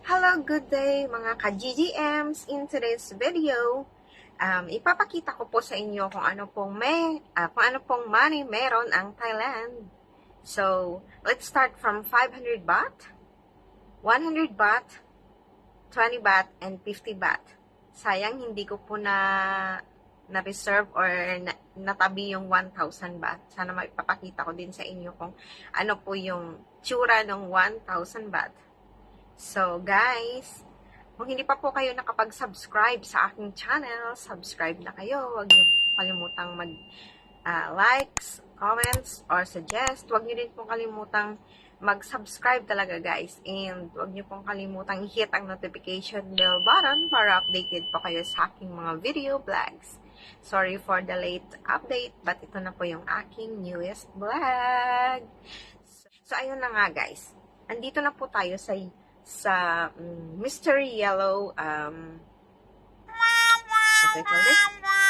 Hello, good day mga ka-GGMs. In today's video, ipapakita ko po sa inyo kung ano pong money meron ang Thailand. So, let's start from 500 baht, 100 baht, 20 baht, and 50 baht. Sayang hindi ko po na-reserve or natabi yung 1,000 baht. Sana maipapakita ko din sa inyo kung ano po yung tsura ng 1,000 baht. So, guys, kung hindi pa po kayo nakapag-subscribe sa aking channel, subscribe na kayo. Huwag niyo kalimutang mag-likes, comments, or suggest. Huwag niyo din pong kalimutang mag-subscribe talaga, guys. And huwag niyo pong kalimutang i-hit ang notification bell button para updated po kayo sa aking mga video vlogs. Sorry for the late update, but ito na po yung aking newest vlog. So ayun na nga, guys. Andito na po tayo sa mystery yellow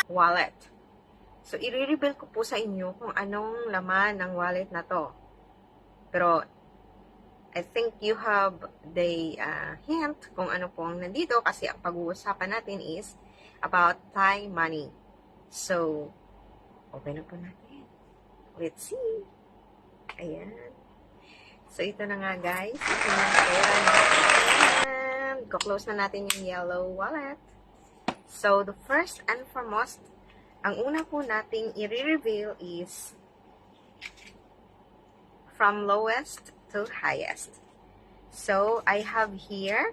wallet. So, i-reveal ko po sa inyo kung anong laman ng wallet na to. Pero, I think you have the hint kung ano po ang nandito kasi ang pag-uusapan natin is about Thai money. So, open na po natin. Let's see. Ayan. So, ito na nga, guys. Ito na natin. Close na natin yung yellow wallet. So, the first and foremost, ang una po nating i-reveal is from lowest to highest. So, I have here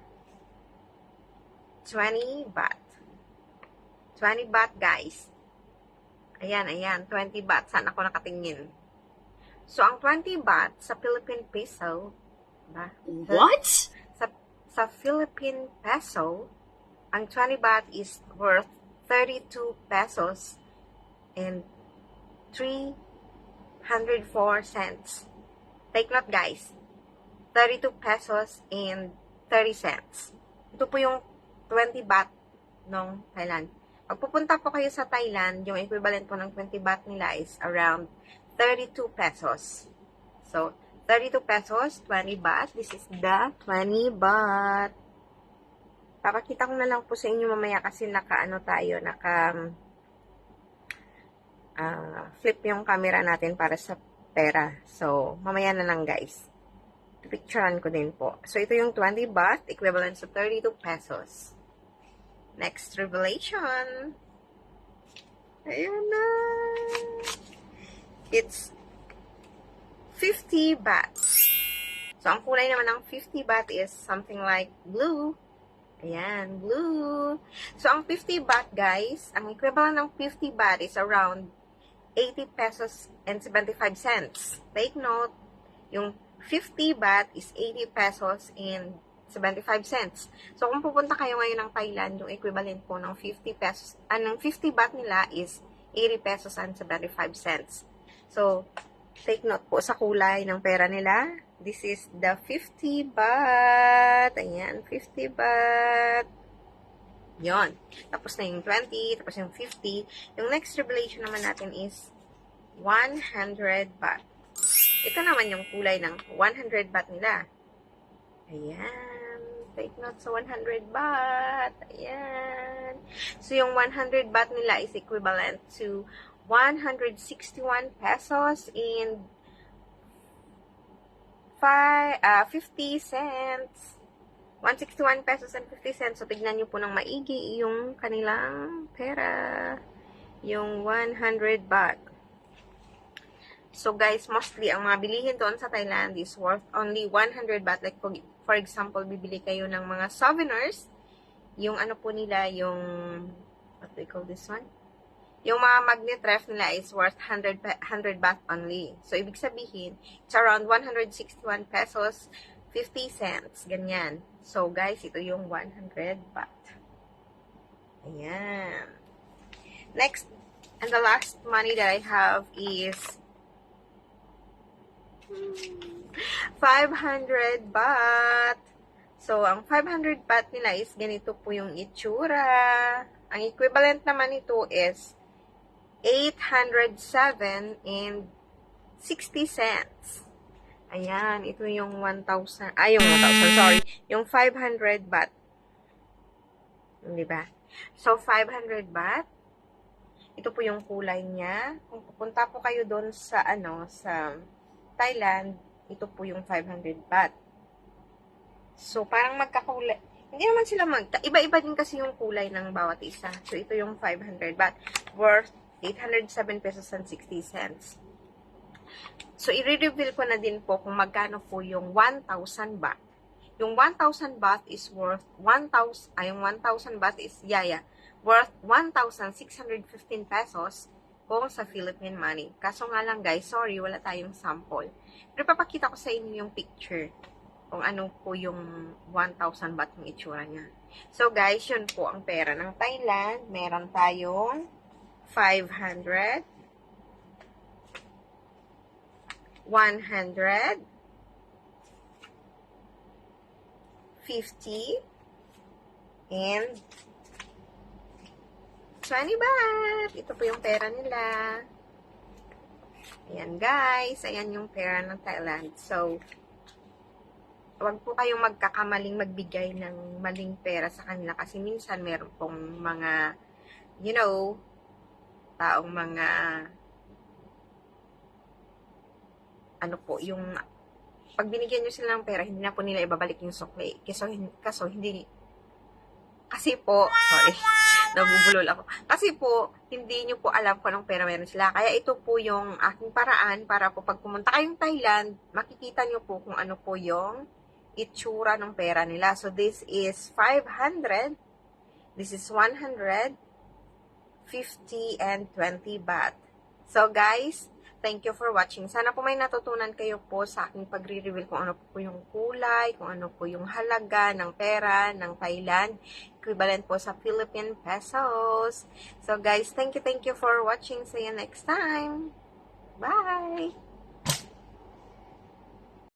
20 baht. 20 baht, guys. Ayan, 20 baht. Saan ako nakatingin? So, ang 20 baht sa Philippine peso, ba? What? Sa Philippine peso, ang 20 baht is worth 32 pesos and 304 cents. Take note, guys. 32 pesos and 30 cents. Ito po yung 20 baht ng Thailand. Pag pupunta po kayo sa Thailand, yung equivalent po ng 20 baht nila is around 32 pesos. So, 32 pesos, 20 baht. This is the 20 baht. Papakita ko na lang po sa inyo mamaya kasi flip yung camera natin para sa pera. So, mamaya na lang, guys. Picturean ko din po. So, ito yung 20 baht, equivalent to 32 pesos. Next revelation. Ayan na. It's 50 baht. So, ang kulay naman ng 50 baht is something like blue. Ayan, blue. So, ang 50 baht, guys, ang equivalent ng 50 baht is around 80 pesos and 75 cents. Take note, yung 50 baht is 80 pesos and 75 cents. So, kung pupunta kayo ngayon ng Thailand, yung equivalent po ng 50 pesos, ng 50 baht nila is 80 pesos and 75 cents. So, take note po sa kulay ng pera nila. This is the 50 baht. Ayan, 50 baht. Yon. Tapos na yung 20, tapos yung 50. Yung next revelation naman natin is 100 baht. Ito naman yung kulay ng 100 baht nila. Ayan. Take note sa 100 baht. Ayan. So, yung 100 baht nila is equivalent to 161 pesos and 50 cents. 161 pesos and 50 cents. So, tignan nyo po ng maigi yung kanilang pera. Yung 100 baht. So, guys, mostly, ang mga bilihin doon sa Thailand is worth only 100 baht. Like, for example, bibili kayo ng mga souvenirs. Yung ano po nila, yung, what do you call this one? Yung mga magnet ref nila is worth 100 baht only. So, ibig sabihin, it's around 161 pesos, 50 cents. Ganyan. So, guys, ito yung 100 baht. Ayan. Next, and the last money that I have is 500 baht. So, ang 500 baht nila is ganito po yung itsura. Ang equivalent naman nito is 807 and 60 cents. Ayan, ito yung 1,000, yung 1,000, sorry, yung 500 baht. Di ba? So, 500 baht. Ito po yung kulay niya. Kung pupunta po kayo doon sa, sa Thailand, ito po yung 500 baht. So, parang magkakulay. Hindi naman sila iba-iba din kasi yung kulay ng bawat isa. So, ito yung 500 baht. Worth 807 pesos and 60 cents. So, i-reveal ko na din po kung magkano po yung 1,000 baht. Yung 1,000 baht is worth 1,000, yung 1,000 baht is, worth 1,615 pesos kung sa Philippine money. Kaso nga lang guys, sorry, wala tayong sample. Pero papakita ko sa inyo yung picture kung ano po yung 1,000 baht yung itsura niya. So guys, yun po ang pera ng Thailand. Meron tayong 500, 100, 50, and 20 baht. Ito po yung pera nila. Ayan guys, ayan yung pera ng Thailand. So, wag po kayong magkakamaling magbigay ng maling pera sa kanila kasi minsan meron pong mga, taong mga, yung, pag binigyan nyo sila ng pera, hindi na po nila ibabalik yung sukli. Kaso hindi, kasi po, sorry, nabubulol ako. Kasi po, hindi nyo po alam kung anong pera meron sila. Kaya ito po yung aking paraan para po pag pumunta kayong Thailand, makikita nyo po kung ano po yung itsura ng pera nila. So, this is 500, this is 100, 50, and 20 baht. So, guys, thank you for watching. Sana po may natutunan kayo po sa aking pagre-reveal kung ano po yung kulay, kung ano po yung halaga ng pera ng Thailand, equivalent po sa Philippine pesos. So, guys, thank you for watching. See you next time. Bye!